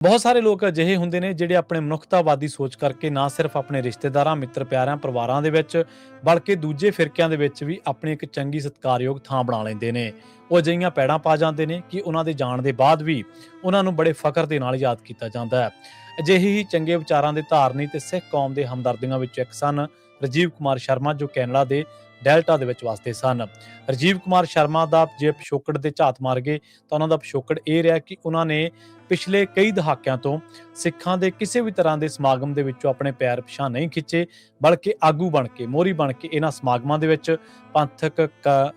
ਬਹੁਤ ਸਾਰੇ ਲੋਕ ਅਜਿਹੇ ਹੁੰਦੇ ਨੇ ਜਿਹੜੇ ਆਪਣੇ ਮਨੁੱਖਤਾਵਾਦੀ ਸੋਚ ਕਰਕੇ ਨਾ ਸਿਰਫ ਆਪਣੇ ਰਿਸ਼ਤੇਦਾਰਾਂ, ਮਿੱਤਰ ਪਿਆਰਿਆਂ, ਪਰਿਵਾਰਾਂ ਦੇ ਵਿੱਚ ਬਲਕਿ ਦੂਜੇ ਫਿਰਕਿਆਂ ਦੇ ਵਿੱਚ ਵੀ ਆਪਣੀ ਇੱਕ ਚੰਗੀ ਸਤਿਕਾਰਯੋਗ ਥਾਂ ਬਣਾ ਲੈਂਦੇ ਨੇ। ਉਹ ਅਜਿਹੀਆਂ ਪੈੜਾਂ ਪਾ ਜਾਂਦੇ ਨੇ ਕਿ ਉਹਨਾਂ ਦੇ ਜਾਣ ਦੇ ਬਾਅਦ ਵੀ ਉਹਨਾਂ ਨੂੰ ਬੜੇ ਫਖਰ ਦੇ ਨਾਲ ਯਾਦ ਕੀਤਾ ਜਾਂਦਾ ਹੈ। ਅਜਿਹੇ ਹੀ ਚੰਗੇ ਵਿਚਾਰਾਂ ਦੇ ਧਾਰਨੀ ਤੇ ਸਿੱਖ ਕੌਮ ਦੇ ਹਮਦਰਦੀਆਂ ਵਿੱਚੋਂ ਇੱਕ ਸਨ ਰਾਜੀਵ ਕੁਮਾਰ ਸ਼ਰਮਾ, ਜੋ ਕੈਨੇਡਾ ਦੇ ਡੈਲਟਾ ਦੇ ਵਿੱਚ ਵਸਦੇ ਸਨ। ਰਾਜੀਵ ਕੁਮਾਰ ਸ਼ਰਮਾ ਦਾ ਜੇ ਪਿਛੋਕੜ ਦੇ ਝਾਤ ਮਾਰ ਗਏ ਤਾਂ ਉਹਨਾਂ ਦਾ ਪਿਛੋਕੜ ਇਹ ਰਿਹਾ ਕਿ ਉਹਨਾਂ ਨੇ ਪਿਛਲੇ ਕਈ ਦਹਾਕਿਆਂ ਤੋਂ ਸਿੱਖਾਂ ਦੇ ਕਿਸੇ ਵੀ ਤਰ੍ਹਾਂ ਦੇ ਸਮਾਗਮ ਦੇ ਵਿੱਚੋਂ ਆਪਣੇ ਪੈਰ ਪਿਛਾਂਹ ਨਹੀਂ ਖਿੱਚੇ, ਬਲਕਿ ਆਗੂ ਬਣ ਕੇ, ਮੋਹਰੀ ਬਣ ਕੇ ਇਹਨਾਂ ਸਮਾਗਮਾਂ ਦੇ ਵਿੱਚ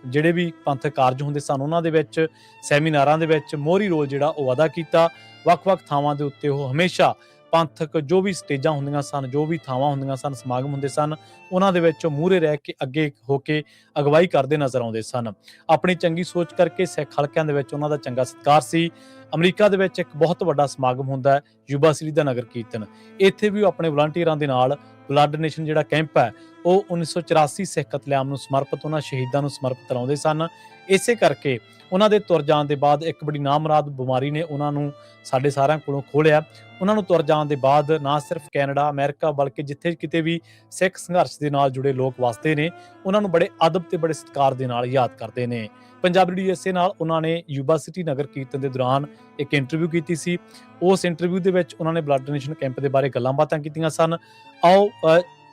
ਜਿਹੜੇ ਵੀ ਪੰਥਕ ਕਾਰਜ ਹੁੰਦੇ ਸਨ ਉਹਨਾਂ ਦੇ ਵਿੱਚ, ਸੈਮੀਨਾਰਾਂ ਦੇ ਵਿੱਚ ਮੋਹਰੀ ਰੋਲ ਜਿਹੜਾ ਉਹ ਅਦਾ ਕੀਤਾ। ਵੱਖ-ਵੱਖ ਥਾਵਾਂ ਦੇ ਉੱਤੇ ਉਹ ਹਮੇਸ਼ਾ ਪੰਥਕ ਜੋ ਵੀ ਸਟੇਜਾਂ ਹੁੰਦੀਆਂ ਸਨ, ਜੋ ਵੀ ਥਾਵਾਂ ਹੁੰਦੀਆਂ ਸਨ, ਸਮਾਗਮ ਹੁੰਦੇ ਸਨ, ਉਹਨਾਂ ਦੇ ਵਿੱਚ ਮੂਹਰੇ ਰਹਿ ਕੇ ਅੱਗੇ ਹੋ ਕੇ ਅਗਵਾਈ ਕਰਦੇ ਨਜ਼ਰ ਆਉਂਦੇ ਸਨ। ਆਪਣੀ ਚੰਗੀ ਸੋਚ ਕਰਕੇ ਸਿੱਖ ਹਲਕਿਆਂ ਦੇ ਵਿੱਚ ਉਹਨਾਂ ਦਾ ਚੰਗਾ ਸਤਿਕਾਰ ਸੀ। ਅਮਰੀਕਾ ਦੇ ਵਿੱਚ ਇੱਕ ਬਹੁਤ ਵੱਡਾ ਸਮਾਗਮ ਹੁੰਦਾ ਹੈ, ਯੁਬਾ ਸੀਰੀ ਦਾ ਨਗਰ ਕੀਰਤਨ। ਇੱਥੇ ਵੀ ਉਹ ਆਪਣੇ ਵਲੰਟੀਅਰਾਂ ਦੇ ਨਾਲ ਬਲੱਡ ਡੋਨੇਸ਼ਨ ਜਿਹੜਾ ਕੈਂਪ ਹੈ ਉਹ 1984 ਸਿੱਖ ਕਤਲੇਆਮ ਨੂੰ ਸਮਰਪਿਤ, ਉਹਨਾਂ ਸ਼ਹੀਦਾਂ ਨੂੰ ਸਮਰਪਿਤ ਕਰਾਉਂਦੇ ਸਨ। ਇਸੇ ਕਰਕੇ ਉਹਨਾਂ ਦੇ ਤੁਰ ਜਾਣ ਦੇ ਬਾਅਦ ਇੱਕ ਬੜੀ ਨਾਮੁਰਾਦ ਬਿਮਾਰੀ ਨੇ ਉਹਨਾਂ ਨੂੰ ਸਾਡੇ ਸਾਰਿਆਂ ਕੋਲੋਂ ਖੋਹ ਲਿਆ। ਉਹਨਾਂ ਨੂੰ ਤੁਰ ਜਾਣ ਦੇ ਬਾਅਦ ਨਾ ਸਿਰਫ ਕੈਨੇਡਾ, ਅਮਰੀਕਾ, ਬਲਕਿ ਜਿੱਥੇ ਕਿਤੇ ਵੀ ਸਿੱਖ ਸੰਘਰਸ਼ ਦੇ ਨਾਲ ਜੁੜੇ ਲੋਕ ਵਸਦੇ ਨੇ, ਉਹਨਾਂ ਨੂੰ ਬੜੇ ਅਦਬ ਤੇ ਬੜੇ ਸਤਿਕਾਰ ਦੇ ਨਾਲ ਯਾਦ ਕਰਦੇ ਨੇ। ਪੰਜਾਬੀ USA ਨਾਲ ਉਹਨਾਂ ਨੇ ਯੂਬਾ ਸਿਟੀ ਨਗਰ ਕੀਰਤਨ ਦੇ ਦੌਰਾਨ ਇੱਕ ਇੰਟਰਵਿਊ ਕੀਤੀ ਸੀ। ਉਸ ਇੰਟਰਵਿਊ ਦੇ ਵਿੱਚ ਉਹਨਾਂ ਨੇ ਬਲੱਡ ਡੋਨੇਸ਼ਨ ਕੈਂਪ ਦੇ ਬਾਰੇ ਗੱਲਾਂ ਬਾਤਾਂ ਕੀਤੀਆਂ ਸਨ। ਆਓ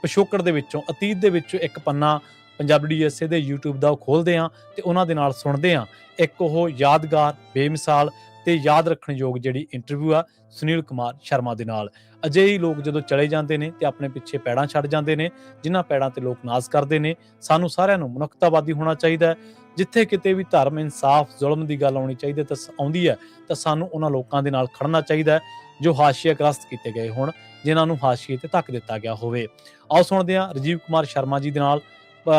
ਪਿਛੋਕੜ ਦੇ ਵਿੱਚੋਂ, ਅਤੀਤ ਦੇ ਵਿੱਚੋਂ ਇੱਕ ਪੰਨਾ ਪੰਜਾਬੀ USA ਦੇ YouTube ਦਾ ਉਹ ਖੋਲ੍ਹਦੇ ਹਾਂ ਤੇ ਉਹਨਾਂ ਦੇ ਨਾਲ ਸੁਣਦੇ ਹਾਂ ਇੱਕ ਉਹ ਯਾਦਗਾਰ, ਬੇਮਿਸਾਲ ਤੇ ਯਾਦ ਰੱਖਣ ਯੋਗ ਜਿਹੜੀ ਇੰਟਰਵਿਊ ਆ ਸੁਨੀਲ ਕੁਮਾਰ ਸ਼ਰਮਾ ਦੇ ਨਾਲ। ਅਜਿਹੇ ਲੋਕ ਜਦੋਂ ਚਲੇ ਜਾਂਦੇ ਨੇ ਤੇ ਆਪਣੇ ਪਿੱਛੇ ਪੈੜਾਂ ਛੱਡ ਜਾਂਦੇ ਨੇ, ਜਿਨ੍ਹਾਂ ਪੈੜਾਂ ਤੇ ਲੋਕ ਨਾਜ਼ ਕਰਦੇ ਨੇ। ਸਾਨੂੰ ਸਾਰਿਆਂ ਨੂੰ ਮਨੁੱਖਤਾਵਾਦੀ ਹੋਣਾ ਚਾਹੀਦਾ ਹੈ। ਜਿੱਥੇ ਕਿਤੇ ਵੀ ਧਰਮ, ਇਨਸਾਫ, ਜ਼ੁਲਮ ਦੀ ਗੱਲ ਆਉਣੀ ਚਾਹੀਦੀ ਆਉਂਦੀ ਹੈ ਤਾਂ ਸਾਨੂੰ ਉਹਨਾਂ ਲੋਕਾਂ ਦੇ ਨਾਲ ਖੜਨਾ ਚਾਹੀਦਾ ਹੈ ਜੋ ਹਾਸ਼ੀਆ ਗ੍ਰਸਤ ਕੀਤੇ ਗਏ ਹੋਣ, ਜਿਨ੍ਹਾਂ ਨੂੰ ਹਾਸ਼ੀਏ ਤੇ ਧੱਕ ਦਿੱਤਾ ਗਿਆ ਹੋਵੇ। ਆਓ ਸੁਣਦੇ ਹਾਂ ਰਾਜੀਵ ਕੁਮਾਰ ਸ਼ਰਮਾ ਜੀ ਦੇ ਨਾਲ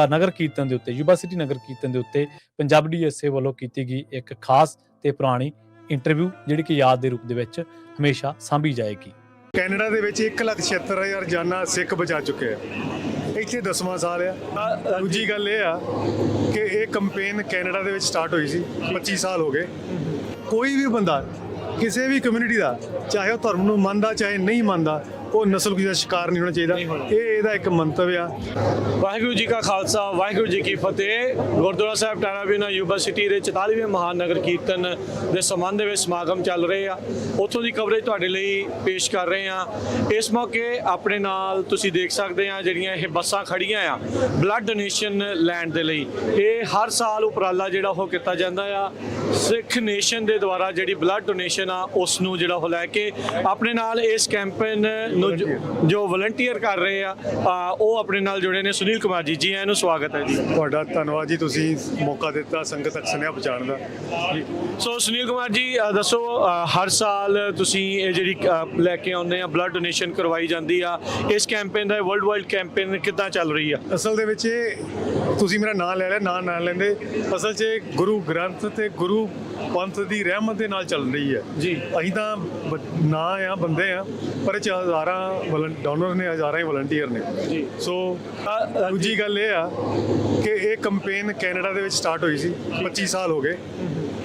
ਨਗਰ ਕੀਰਤਨ ਦੇ ਉੱਤੇ, ਯੂਬਾ ਸਿਟੀ ਨਗਰ ਕੀਰਤਨ ਦੇ ਉੱਤੇ ਪੰਜਾਬੀ USA ਵੱਲੋਂ ਕੀਤੀ ਗਈ ਇੱਕ ਖਾਸ ਤੇ ਪੁਰਾਣੀ ਇੰਟਰਵਿਊ, ਜਿਹੜੀ ਕਿ ਯਾਦ ਦੇ ਰੂਪ ਦੇ ਵਿੱਚ ਹਮੇਸ਼ਾ ਸਾਂਭੀ ਜਾਏਗੀ। ਕੈਨੇਡਾ ਦੇ ਵਿੱਚ 1,76,000 ਜਾਨਾਂ ਸਿੱਖ ਬਚਾ ਚੁੱਕੇ ਆ। ਇੱਥੇ 10ਵਾਂ ਸਾਲ ਆ। ਦੂਜੀ ਗੱਲ ਇਹ ਆ ਕਿ ਇਹ ਕੰਪੇਨ ਕੈਨੇਡਾ ਦੇ ਵਿੱਚ ਸਟਾਰਟ ਹੋਈ ਸੀ, 25 ਸਾਲ ਹੋ ਗਏ। ਕੋਈ ਵੀ ਬੰਦਾ ਕਿਸੇ ਵੀ ਕਮਿਊਨਿਟੀ ਦਾ, ਚਾਹੇ ਉਹ ਧਰਮ ਨੂੰ ਮੰਨਦਾ ਚਾਹੇ ਨਹੀਂ ਮੰਨਦਾ, ਉਹ ਨਸਲਕੁਸ਼ੀ ਦਾ ਸ਼ਿਕਾਰ ਨਹੀਂ ਹੋਣਾ ਚਾਹੀਦਾ। ਇਹ ਇਹਦਾ ਇੱਕ ਮੰਤਵ ਆ। ਵਾਹਿਗੁਰੂ ਜੀ ਕਾ ਖਾਲਸਾ, ਵਾਹਿਗੁਰੂ ਜੀ ਕੀ ਫਤਿਹ। ਗੁਰਦੁਆਰਾ ਸਾਹਿਬ ਟਾਰਾਬੀਨਾ ਯੂਬਾ ਸਿਟੀ ਦੇ 44ਵੇਂ ਮਹਾਨਗਰ ਕੀਰਤਨ ਦੇ ਸੰਬੰਧ ਦੇ ਵਿੱਚ ਸਮਾਗਮ ਚੱਲ ਰਹੇ ਆ। ਉੱਥੋਂ ਦੀ ਕਵਰੇਜ ਤੁਹਾਡੇ ਲਈ ਪੇਸ਼ ਕਰ ਰਹੇ ਆ। ਇਸ ਮੌਕੇ ਆਪਣੇ ਨਾਲ ਤੁਸੀਂ ਦੇਖ ਸਕਦੇ ਆ ਜਿਹੜੀਆਂ ਇਹ ਬੱਸਾਂ ਖੜੀਆਂ ਆ ਬਲੱਡ ਡੋਨੇਸ਼ਨ ਲੈਣ ਦੇ ਲਈ। ਇਹ ਹਰ ਸਾਲ ਉਪਰਾਲਾ ਜਿਹੜਾ ਉਹ ਕੀਤਾ ਜਾਂਦਾ ਆ। ਸਿੱਖ ਨੇਸ਼ਨ ਦੇ ਦੁਆਰਾ ਜਿਹੜੀ ਬਲੱਡ ਡੋਨੇਸ਼ਨ ਆ ਉਸ ਨੂੰ ਜਿਹੜਾ ਉਹ ਲੈ ਕੇ ਆਪਣੇ ਨਾਲ ਇਸ ਕੈਂਪੇਨ ਜੋ ਵਲੰਟੀਅਰ ਕਰ ਰਹੇ ਆ ਉਹ ਆਪਣੇ ਨਾਲ ਜੁੜੇ ਨੇ। ਸੁਨੀਲ ਕੁਮਾਰ ਜੀ, ਜੀ ਆਇਆਂ ਨੂੰ, ਸਵਾਗਤ ਹੈ ਜੀ। ਤੁਹਾਡਾ ਧੰਨਵਾਦ ਜੀ, ਤੁਸੀਂ ਮੌਕਾ ਦਿੱਤਾ ਸੰਗਤ ਤੱਕ ਸੁਨੇਹਾ ਪਹੁੰਚਾਉਣ ਦਾ। ਸੋ ਸੁਨੀਲ ਕੁਮਾਰ ਜੀ ਦੱਸੋ, ਹਰ ਸਾਲ ਤੁਸੀਂ ਇਹ ਜਿਹੜੀ ਲੈ ਕੇ ਆਉਂਦੇ ਆ ਬਲੱਡ ਡੋਨੇਸ਼ਨ ਕਰਵਾਈ ਜਾਂਦੀ ਆ, ਇਸ ਕੈਂਪੇਨ ਦਾ ਵਰਲਡ ਵਾਈਡ ਕੈਂਪੇਨ ਕਿੱਦਾਂ ਚੱਲ ਰਹੀ ਆ? ਅਸਲ ਦੇ ਵਿੱਚ ਤੁਸੀਂ ਮੇਰਾ ਨਾਂ ਲੈ ਲਿਆ, ਨਾਂ ਲੈਂਦੇ। ਅਸਲ 'ਚ ਗੁਰੂ ਗ੍ਰੰਥ ਤੇ ਗੁਰੂ ਪੰਥ ਦੀ ਰਹਿਮਤ ਦੇ ਨਾਲ ਚੱਲ ਰਹੀ ਹੈ ਜੀ। ਅਸੀਂ ਤਾਂ ਨਾਂ ਆ, ਬੰਦੇ ਆ, ਪਰ ਇਹ 'ਚ ਹਜ਼ਾਰਾਂ ਡੋਨਰ ਨੇ, ਹਜ਼ਾਰਾਂ ਹੀ ਵਲੰਟੀਅਰ ਨੇ ਜੀ। ਸੋ ਦੂਜੀ ਗੱਲ ਇਹ ਆ ਕਿ ਇਹ ਕੰਪੇਨ ਕੈਨੇਡਾ ਦੇ ਵਿੱਚ ਸਟਾਰਟ ਹੋਈ ਸੀ, 25 ਸਾਲ ਹੋ ਗਏ।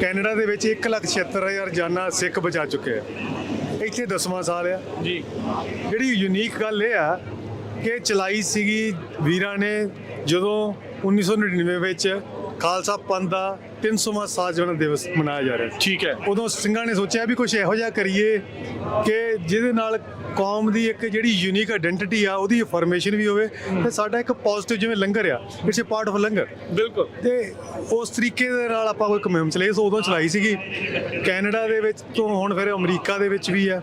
ਕੈਨੇਡਾ ਦੇ ਵਿੱਚ 1,76,000 ਜਾਨਾਂ ਸਿੱਖ ਬਚਾ ਚੁੱਕੇ ਆ। ਇੱਥੇ 10ਵਾਂ ਸਾਲ ਆ ਜੀ। ਜਿਹੜੀ ਯੂਨੀਕ ਗੱਲ ਇਹ ਆ ਕਿ ਚਲਾਈ ਸੀਗੀ ਵੀਰਾਂ ਨੇ ਜਦੋਂ 1999 ਵਿੱਚ ਖਾਲਸਾ ਪੰਥ ਦਾ 300ਵਾਂ ਸਾਜਵਨਾ ਦਿਵਸ ਮਨਾਇਆ ਜਾ ਰਿਹਾ। ਠੀਕ ਹੈ। ਉਦੋਂ ਸਿੰਘਾਂ ਨੇ ਸੋਚਿਆ ਵੀ ਕੁਝ ਇਹੋ ਜਿਹਾ ਕਰੀਏ ਕਿ ਜਿਹਦੇ ਨਾਲ ਕੌਮ ਦੀ ਇੱਕ ਜਿਹੜੀ ਯੂਨੀਕ ਆਇਡੈਂਟੀਟੀ ਆ ਉਹਦੀ ਫਾਰਮੇਸ਼ਨ ਵੀ ਹੋਵੇ ਤੇ ਸਾਡਾ ਇੱਕ ਪੋਜ਼ਿਟਿਵ, ਜਿਵੇਂ ਲੰਗਰ ਆ, ਇਟਸ ਅ ਪਾਰਟ ਆਫ ਲੰਗਰ। ਬਿਲਕੁਲ। ਤੇ ਉਸ ਤਰੀਕੇ ਦੇ ਨਾਲ ਆਪਾਂ ਕੋਈ ਮੁਹਿੰਮ ਚਲਾਈ। ਸੋ ਉਦੋਂ ਚਲਾਈ ਸੀਗੀ ਕੈਨੇਡਾ ਦੇ ਵਿੱਚ ਤੋਂ, ਹੁਣ ਫਿਰ ਅਮਰੀਕਾ ਦੇ ਵਿੱਚ ਵੀ ਆ,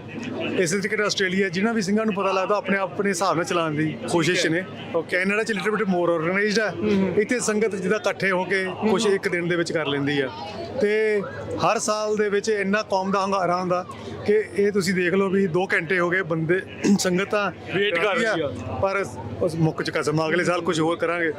ਇਸੇ ਤਰੀਕੇ ਆਸਟ੍ਰੇਲੀਆ। ਜਿਹਨਾਂ ਵੀ ਸਿੰਘਾਂ ਨੂੰ ਪਤਾ ਲੱਗਦਾ ਆਪਣੇ ਹਿਸਾਬ ਨਾਲ ਚਲਾਉਣ ਦੀ ਕੋਸ਼ਿਸ਼ ਨੇ। ਕੈਨੇਡਾ 'ਚ ਲਿਟਲ ਬਿਟ ਮੋਰ ਆਰਗੇਨਾਈਜ਼ਡ ਆ। ਇੱਥੇ ਸੰਗਤ ਜਿੱਦਾਂ ਇਕੱਠੇ ਹੋ ਕੇ ਕੁਝ ਇੱਕ ਦਿਨ ਦੇ ਵਿੱਚ ਕਰ ਲੈਂਦੀ ਆ। ਤੇ ਹਰ ਸਾਲ ਦੇ ਵਿੱਚ ਇੰਨਾ ਕੌਮ ਦਾ ਹੰਗਾਰਾ ਹੁੰਦਾ ਕਿ ਇਹ ਤੁਸੀਂ ਦੇਖ ਲਓ ਵੀ 2 ਘੰਟੇ ਹੋ ਗਏ, ਬੰਦੇ ਸੰਗਤਾਂ ਵੇਟ ਕਰ ਰਹੀ ਆ, ਪਰ ਉਸ ਮੁੱਕ ਚੁੱਕਾ ਸਮਾਂ। ਅਗਲੇ ਸਾਲ ਕੁਝ ਹੋਰ ਕਰਾਂਗੇ।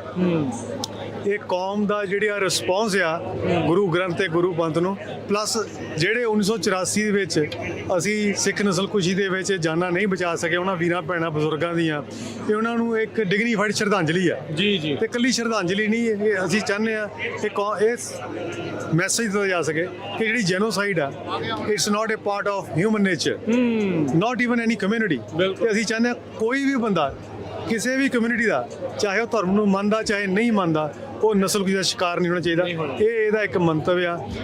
ਇਹ ਕੌਮ ਦਾ ਜਿਹੜਾ ਰਿਸਪੌਂਸ ਆ ਗੁਰੂ ਗ੍ਰੰਥ ਤੇ ਗੁਰੂ ਪੰਥ ਨੂੰ, ਪਲੱਸ ਜਿਹੜੇ 1984 ਦੇ ਵਿੱਚ ਅਸੀਂ ਸਿੱਖ ਨਸਲਕੁਸ਼ੀ ਦੇ ਵਿੱਚ ਜਾਨਾਂ ਨਹੀਂ ਬਚਾ ਸਕੇ ਉਹਨਾਂ ਵੀਰਾਂ ਭੈਣਾਂ ਬਜ਼ੁਰਗਾਂ ਦੀਆਂ, ਇਹ ਉਹਨਾਂ ਨੂੰ ਇੱਕ ਡਿਗਨੀਫਾਈਡ ਸ਼ਰਧਾਂਜਲੀ ਆ। ਜੀ ਜੀ ਤੇ ਇਕੱਲੀ ਸ਼ਰਧਾਂਜਲੀ ਨਹੀਂ, ਇਹ ਅਸੀਂ ਚਾਹੁੰਦੇ ਆ ਕਿ ਇਸ ਮੈਸੇਜ ਦਿੱਤਾ ਜਾ ਸਕੇ ਕਿ ਜਿਹੜੀ ਜੈਨੋਸਾਈਡ ਆ it's not a part of human nature, not even any community. ਤੇ ਅਸੀਂ ਚਾਹੁੰਦੇ ਆ ਕੋਈ ਵੀ ਬੰਦਾ ਕਿਸੇ ਵੀ ਕਮਿਊਨਿਟੀ ਦਾ, ਚਾਹੇ ਉਹ ਧਰਮ ਨੂੰ ਮੰਨਦਾ ਚਾਹੇ ਨਹੀਂ ਮੰਨਦਾ, ਉਹ ਨਸਲਕੁਸ਼ੀ ਦਾ ਸ਼ਿਕਾਰ ਨਹੀਂ ਹੋਣਾ ਚਾਹੀਦਾ। ਇਹ ਇਹਦਾ ਇੱਕ ਮੰਤਵ ਆ।